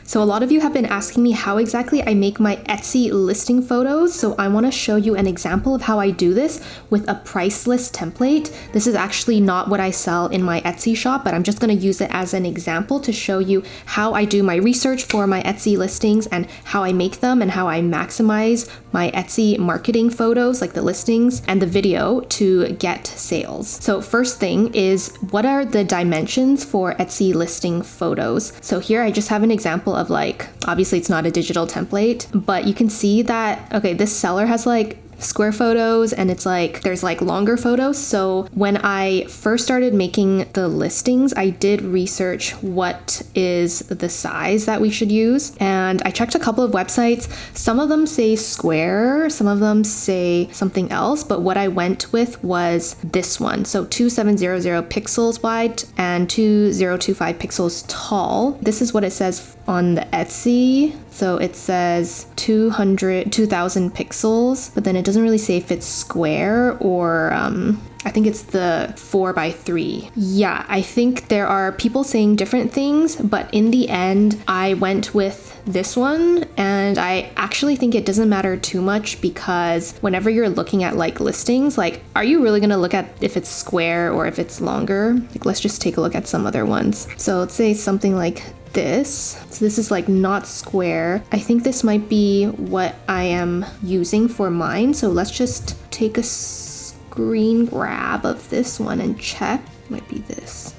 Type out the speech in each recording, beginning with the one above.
So a lot of you have been asking me how exactly I make my Etsy listing photos. So I want to show you an example of how I do this with a price list template. This is actually not what I sell in my Etsy shop, but I'm just going to use it as an example to show you how I do my research for my Etsy listings and how I make them and how I maximize my Etsy marketing photos, like the listings and the video, to get sales. So first thing is, what are the dimensions for Etsy listing photos? So here I just have an example of, like, obviously it's not a digital template, but you can see that, okay, this seller has like square photos and it's like there's like longer photos. So when I first started making the listings, I did research what is the size that we should use, and I checked a couple of websites. Some of them say square, some of them say something else, but what I went with was this one. So 2700 pixels wide and 2025 pixels tall. This is what it says on the Etsy. So it says 2000 pixels, but then it doesn't really say if it's square or I think it's the 4x3. Yeah, I think there are people saying different things, but in the end, I went with this one, and I actually think it doesn't matter too much, because whenever you're looking at like listings, like, are you really gonna look at if it's square or if it's longer? Like, let's just take a look at some other ones. So let's say something like this. So this is like not square. I think this might be what I am using for mine. So let's just take a screen grab of this one and check. Might be this.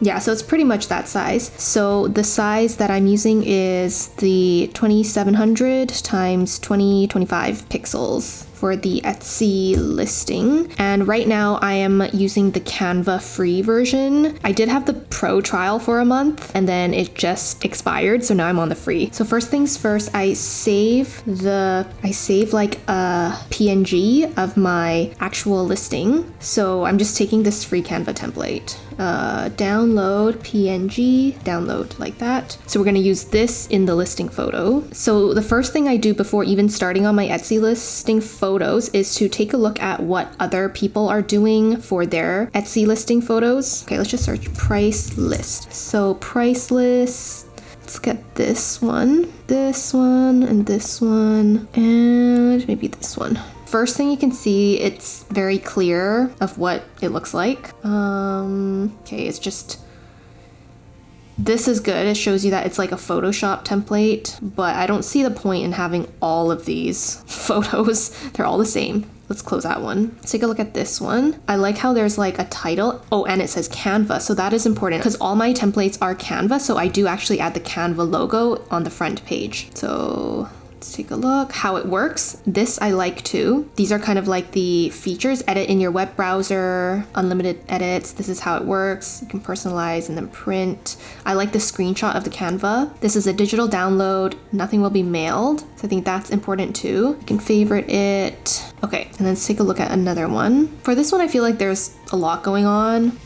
Yeah, so it's pretty much that size. So the size that I'm using is the 2700 times 2025 pixels for the Etsy listing. And right now I am using the Canva free version. I did have the pro trial for a month and then it just expired, so now I'm on the free. So first things first, I save like a PNG of my actual listing. So I'm just taking this free Canva template. Download PNG, download like that. So we're going to use this in the listing photo. So the first thing I do before even starting on my Etsy listing photos is to take a look at what other people are doing for their Etsy listing photos. Okay, let's just search price list. So price list, let's get this one, and this one, and maybe this one. First thing you can see, it's very clear of what it looks like. Okay, it's just, this is good. It shows you that it's like a Photoshop template, but I don't see the point in having all of these photos. They're all the same. Let's close that one. Let's take a look at this one. I like how there's like a title. Oh, and it says Canva. So that is important because all my templates are Canva. So I do actually add the Canva logo on the front page. So let's take a look how it works. This I like too. These are kind of like the features. Edit in your web browser, unlimited edits. This is how it works. You can personalize and then print. I like the screenshot of the Canva. This is a digital download. Nothing will be mailed. So I think that's important too. You can favorite it. Okay, and then let's take a look at another one. For this one, I feel like there's a lot going on.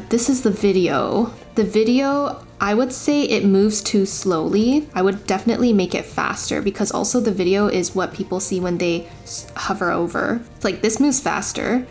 This is the video. The video, I would say it moves too slowly. I would definitely make it faster because also the video is what people see when they hover over. It's like this moves faster.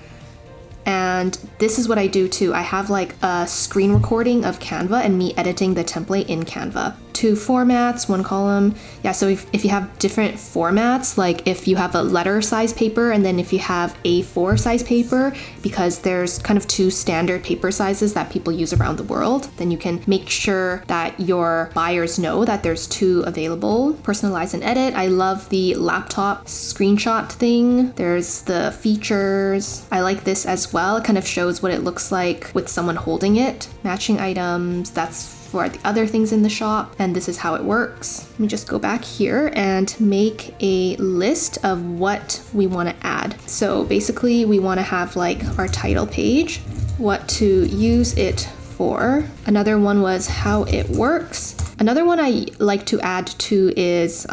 And this is what I do too. I have like a screen recording of Canva and me editing the template in Canva. 2 formats, 1 column. Yeah, so if you have different formats, like if you have a letter size paper and then if you have A4 size paper, because there's kind of 2 standard paper sizes that people use around the world, then you can make sure that your buyers know that there's 2 available. Personalize and edit. I love the laptop screenshot thing. There's the features. I like this as well. It kind of shows what it looks like with someone holding it. Matching items, that's for the other things in the shop, and this is how it works. Let me just go back here and make a list of what we want to add. So basically we want to have like our title page, what to use it for. Another one was how it works. Another one I like to add to is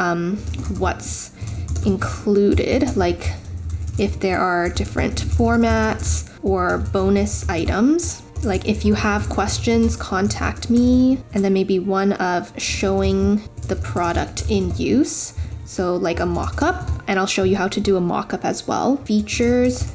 what's included, like if there are different formats or bonus items. Like if you have questions, contact me, and then maybe one of showing the product in use. So like a mock-up, and I'll show you how to do a mock-up as well. Features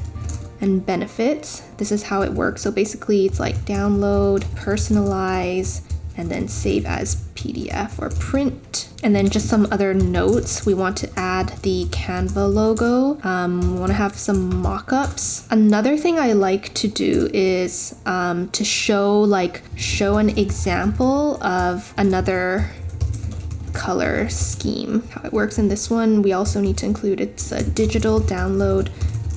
and benefits. This is how it works. So basically it's like download, personalize, and then save as PDF or print. And then just some other notes. We want to add the Canva logo. We want to have some mock-ups. Another thing I like to do is to show an example of another color scheme. How it works in this one, we also need to include it's a digital download,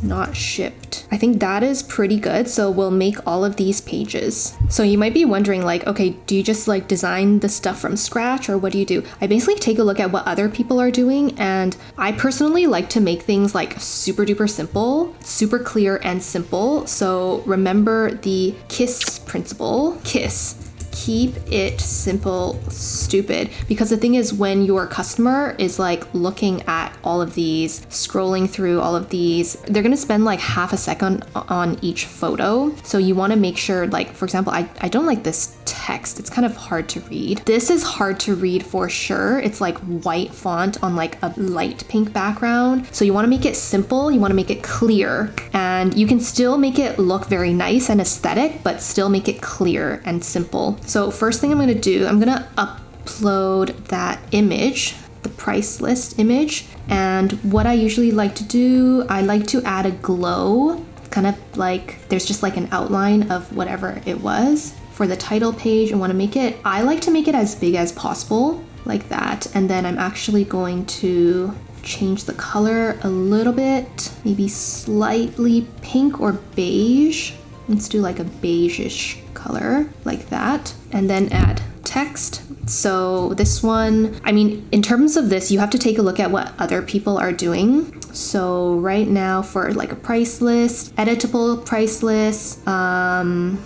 not shipped. I think that is pretty good. So we'll make all of these pages. So you might be wondering like, okay, do you just like design the stuff from scratch or what do you do? I basically take a look at what other people are doing, and I personally like to make things like super duper simple, super clear and simple. So remember the KISS principle. KISS. Keep it simple, stupid. Because the thing is, when your customer is like looking at all of these, scrolling through all of these, they're gonna spend like half a second on each photo. So you wanna make sure, like, for example, I don't like this text. It's kind of hard to read. This is hard to read for sure. It's like white font on like a light pink background. So you wanna make it simple, you wanna make it clear, and you can still make it look very nice and aesthetic, but still make it clear and simple. So first thing I'm gonna do, I'm gonna upload that image, the price list image. And what I usually like to do, I like to add a glow, kind of like there's just like an outline of whatever it was. For the title page, I like to make it as big as possible, like that. And then I'm actually going to change the color a little bit, maybe slightly pink or beige. Let's do like a beige-ish color, like that. And then add text. So this one, I mean, in terms of this, you have to take a look at what other people are doing. So right now for like a price list, editable price list, editable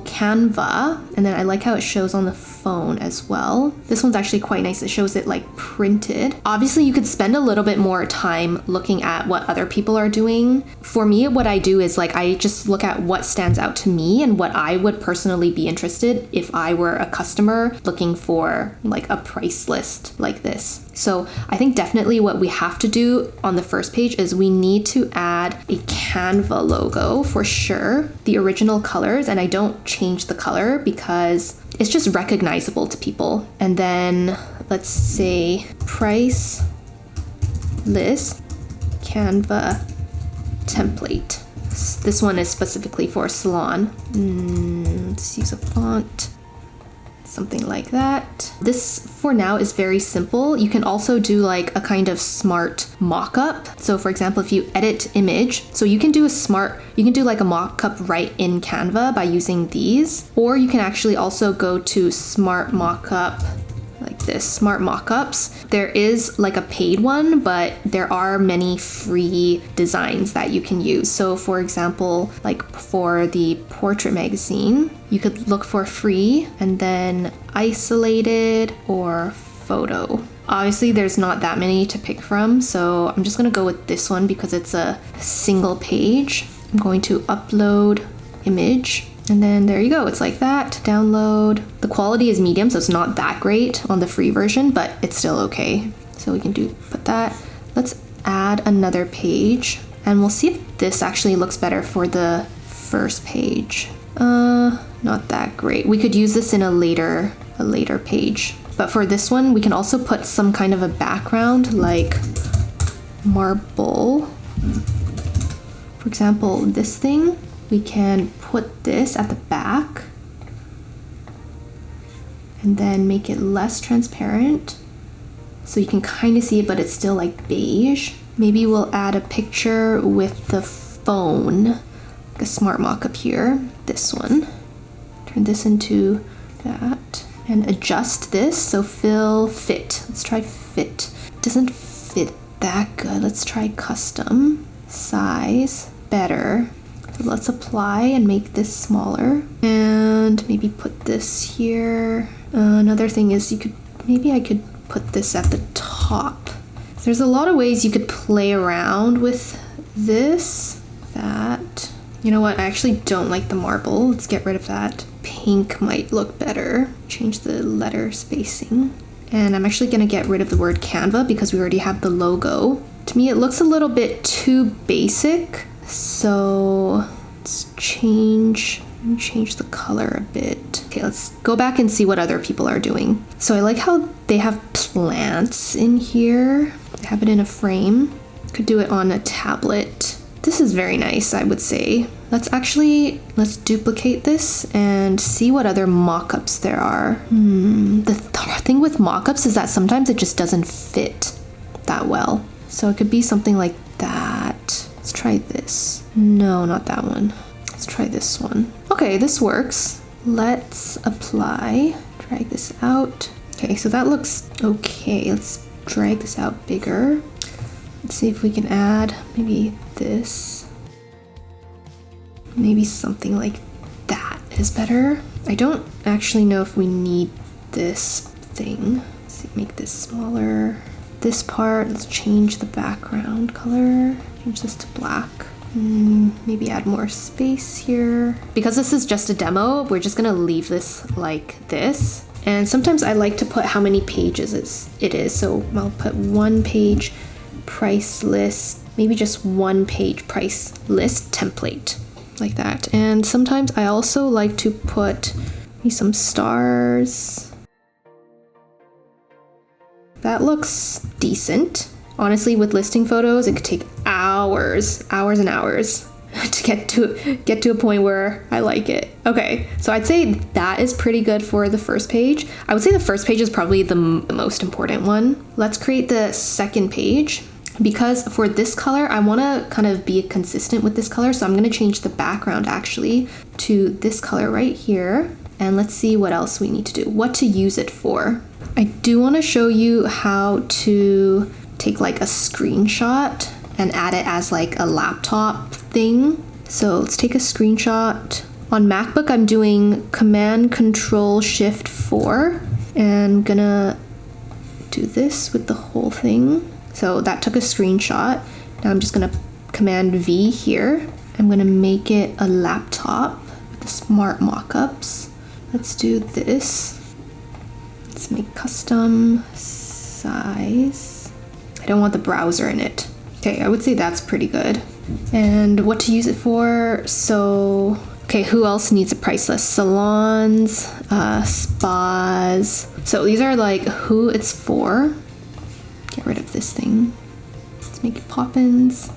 Canva, and then I like how it shows on the phone as well. This one's actually quite nice. It shows it like printed. Obviously you could spend a little bit more time looking at what other people are doing. For me, what I do is like I just look at what stands out to me and what I would personally be interested if I were a customer looking for like a price list like this. So I think definitely what we have to do on the first page is we need to add a Canva logo for sure, the original colors, and I don't change the color because it's just recognizable to people. And then let's say price list Canva template. This one is specifically for salon. Let's use a font. Something like that. This for now is very simple. You can also do like a kind of smart mock-up. So for example, if you edit image, so you can do like a mock-up right in Canva by using these, or you can actually also go to smart mock-up like this, smart mockups. There is like a paid one, but there are many free designs that you can use. So for example, like for the portrait magazine, you could look for free and then isolated or photo. Obviously there's not that many to pick from, so I'm just gonna go with this one because it's a single page. I'm going to upload image. And then there you go, it's like that, download. The quality is medium, so it's not that great on the free version, but it's still okay. So we can put that. Let's add another page and we'll see if this actually looks better for the first page. Not that great. We could use this in a later page. But for this one, we can also put some kind of a background like marble. For example, this thing. We can put this at the back and then make it less transparent so you can kind of see it, but it's still like beige. Maybe we'll add a picture with the phone, like a smart mock-up here, this one. Turn this into that and adjust this. So fill, fit. Let's try fit. It doesn't fit that good. Let's try custom, size, better. Let's apply and make this smaller and maybe put this here. Another thing is I could put this at the top. There's a lot of ways you could play around with this. That, you know what, I actually don't like the marble. Let's get rid of that. Pink might look better. Change the letter spacing. And I'm actually gonna get rid of the word Canva because we already have the logo. To me, it looks a little bit too basic. So let's change the color a bit. Okay, let's go back and see what other people are doing. So I like how they have plants in here. They have it in a frame. Could do it on a tablet. This is very nice, I would say. Let's duplicate this and see what other mock-ups there are. The thing with mock-ups is that sometimes it just doesn't fit that well. So it could be something like that. Let's try this. No, not that one. Let's try this one. Okay, this works. Let's apply. Drag this out. Okay, so that looks okay. Let's drag this out bigger. Let's see if we can add maybe this. Maybe something like that is better. I don't actually know if we need this thing. Let's see, make this smaller. This part, let's change the background color. Change this to black. Maybe add more space here. Because this is just a demo, we're just gonna leave this like this. And sometimes I like to put how many pages it is. So I'll put 1 page price list, maybe just 1 page price list template, like that. And sometimes I also like to put maybe some stars. That looks decent. Honestly, with listing photos, it could take hours and hours to get to a point where I like it. Okay, so I'd say that is pretty good for the first page. I would say the first page is probably the most important one. Let's create the second page. Because for this color, I want to kind of be consistent with this color, so I'm going to change the background actually to this color right here. And let's see what else we need to do, what to use it for. I do want to show you how to take like a screenshot and add it as like a laptop thing. So let's take a screenshot. On MacBook, I'm doing Command Control Shift 4 and I'm gonna do this with the whole thing. So that took a screenshot. Now I'm just gonna Command V here. I'm gonna make it a laptop with the smart mockups. Let's do this. Let's make custom size. I don't want the browser in it. Okay, I would say that's pretty good. And what to use it for? So, okay, who else needs a price list? Salons, spas. So these are like who it's for. Get rid of this thing. Let's make it Poppins.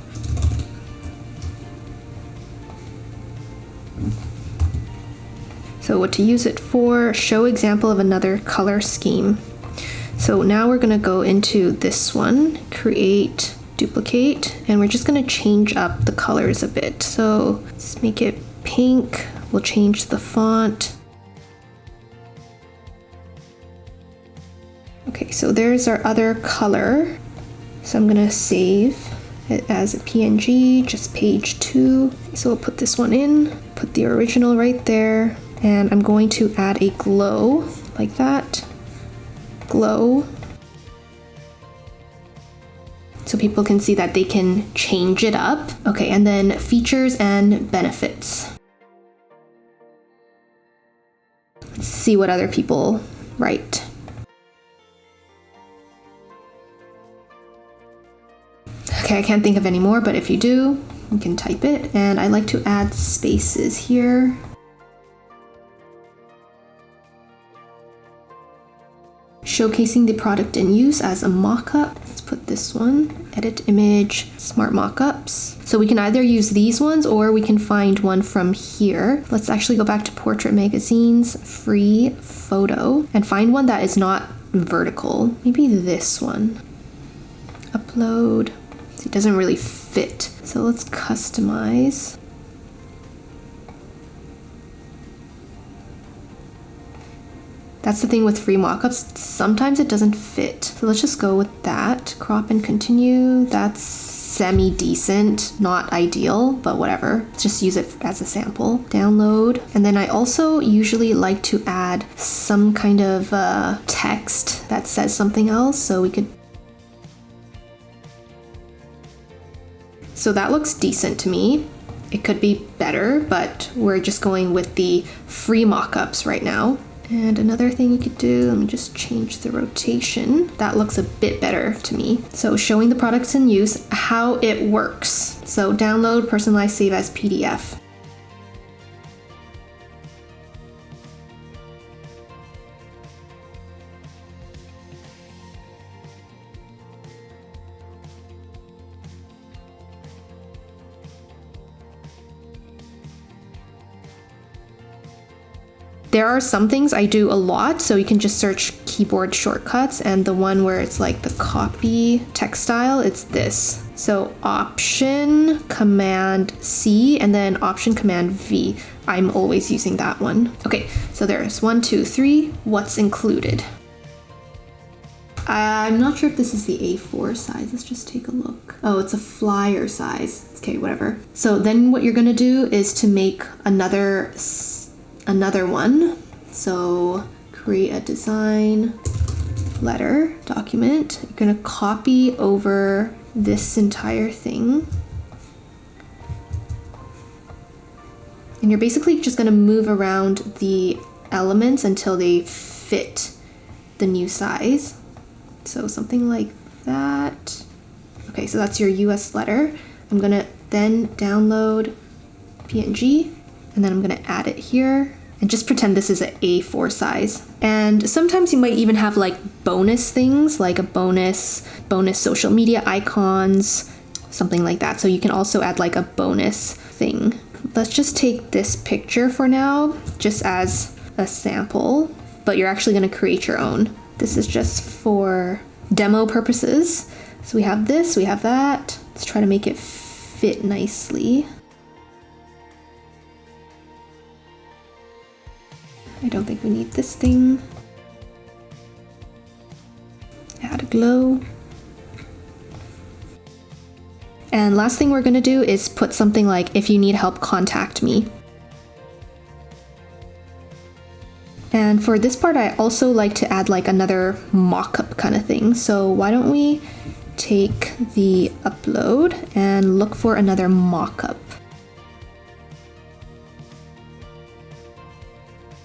So what to use it for, show example of another color scheme. So now we're gonna go into this one, create, duplicate, and we're just gonna change up the colors a bit. So let's make it pink, we'll change the font. Okay, so there's our other color. So I'm gonna save it as a PNG, just page 2. So we'll put this one in, put the original right there, and I'm going to add a glow like that. Glow. So people can see that they can change it up. Okay, and then features and benefits. Let's see what other people write. Okay, I can't think of any more, but if you do, you can type it. And I like to add spaces here. Showcasing the product in use as a mock-up. Let's put this one, edit image, smart mock-ups. So we can either use these ones or we can find one from here. Let's actually go back to Portrait Magazine's free photo and find one that is not vertical. Maybe this one. Upload. It doesn't really fit. So let's customize. That's the thing with free mockups, sometimes it doesn't fit. So let's just go with that. Crop and continue, that's semi-decent, not ideal, but whatever. Let's just use it as a sample. Download, and then I also usually like to add some kind of text that says something else, so we could. So that looks decent to me. It could be better, but we're just going with the free mockups right now. And another thing you could do, let me just change the rotation. That looks a bit better to me. So showing the products in use, how it works. So download, personalize, save as PDF. There are some things I do a lot, so you can just search keyboard shortcuts, and the one where it's like the copy text style, it's this. So Option Command C and then Option Command V. I'm always using that one. Okay, so there's 1, 2, 3. What's included? I'm not sure if this is the A4 size. Let's just take a look. Oh, it's a flyer size. Okay, whatever. So then what you're gonna do is to make another one. So create a design letter document. You're gonna copy over this entire thing. And you're basically just gonna move around the elements until they fit the new size. So something like that. Okay, so that's your US letter. I'm gonna then download PNG, and then I'm gonna add it here and just pretend this is an A4 size. And sometimes you might even have like bonus things, like a bonus social media icons, something like that. So you can also add like a bonus thing. Let's just take this picture for now, just as a sample, but you're actually gonna create your own. This is just for demo purposes. So we have this, we have that. Let's try to make it fit nicely. I don't think we need this thing. Add a glow. And last thing we're gonna do is put something like, if you need help, contact me. And for this part, I also like to add like another mock-up kind of thing. So why don't we take the upload and look for another mock-up.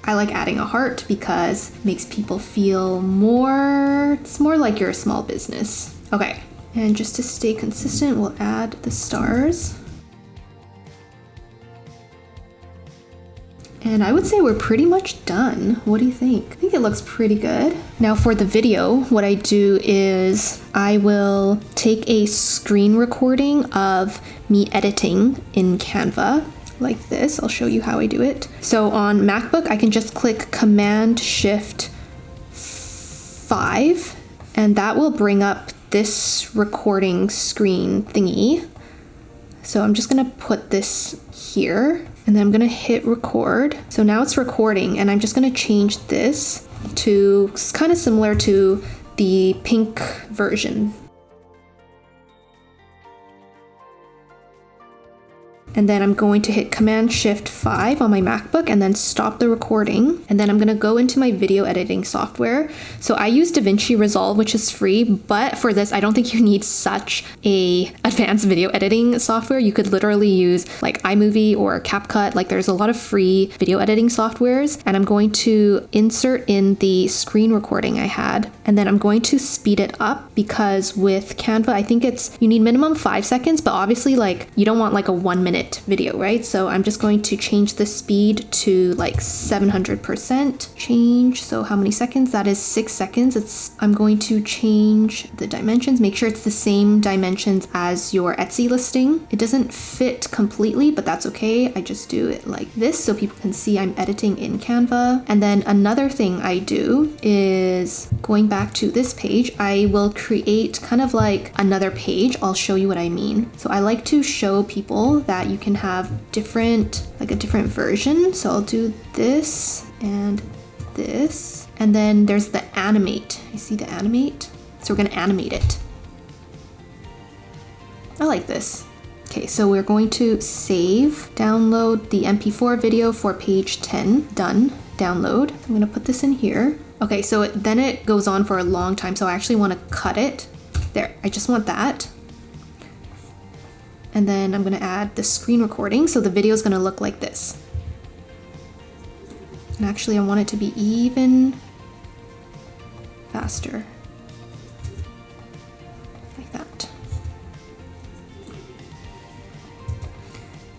I like adding a heart because it makes people feel it's more like you're a small business. Okay, and just to stay consistent, we'll add the stars. And I would say we're pretty much done. What do you think? I think it looks pretty good. Now for the video, what I do is I will take a screen recording of me editing in Canva like this. I'll show you how I do it. So on MacBook, I can just click Command Shift 5, and that will bring up this recording screen thingy. So I'm just gonna put this here, and then I'm gonna hit record. So now it's recording, and I'm just gonna change this to kind of similar to the pink version. And then I'm going to hit Command Shift 5 on my MacBook and then stop the recording. And then I'm gonna go into my video editing software. So I use DaVinci Resolve, which is free, but for this, I don't think you need such a advanced video editing software. You could literally use like iMovie or CapCut. Like there's a lot of free video editing softwares. And I'm going to insert in the screen recording I had. And then I'm going to speed it up because with Canva, I think you need minimum 5 seconds, but obviously like you don't want like a 1 minute video, right? So I'm just going to change the speed to like 700% change. So how many seconds? That is 6 seconds. I'm going to change the dimensions, make sure it's the same dimensions as your Etsy listing. It doesn't fit completely, but that's okay. I just do it like this so people can see I'm editing in Canva. And then another thing I do is going back to this page, I will create kind of like another page. I'll show you what I mean. So I like to show people that you can have a different version. So I'll do this and this, and then there's the animate. You see the animate? So we're gonna animate it. I like this. Okay, so we're going to save, download the MP4 video for page 10, done, download. I'm gonna put this in here. Okay, so then it goes on for a long time, so I actually wanna cut it. There, I just want that. And then I'm gonna add the screen recording, so the video is gonna look like this. And actually I want it to be even faster. Like that.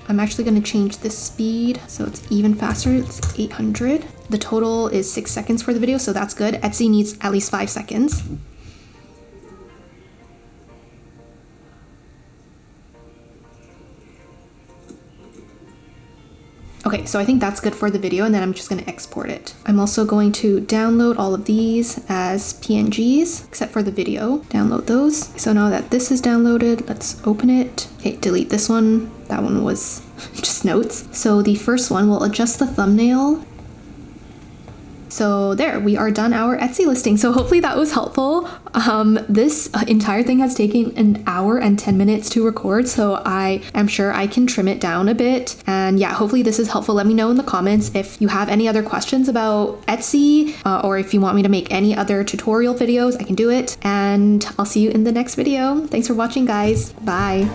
I'm actually gonna change the speed so it's even faster, it's 800. The total is 6 seconds for the video, so that's good. Etsy needs at least 5 seconds. Okay, so I think that's good for the video, and then I'm just gonna export it. I'm also going to download all of these as PNGs, except for the video. Download those. So now that this is downloaded, let's open it. Okay, delete this one. That one was just notes. So the first one, we'll adjust the thumbnail. So there, we are done our Etsy listing. So hopefully that was helpful. This entire thing has taken an hour and 10 minutes to record, so I am sure I can trim it down a bit. And yeah, hopefully this is helpful. Let me know in the comments if you have any other questions about Etsy, or if you want me to make any other tutorial videos, I can do it. And I'll see you in the next video. Thanks for watching, guys. Bye.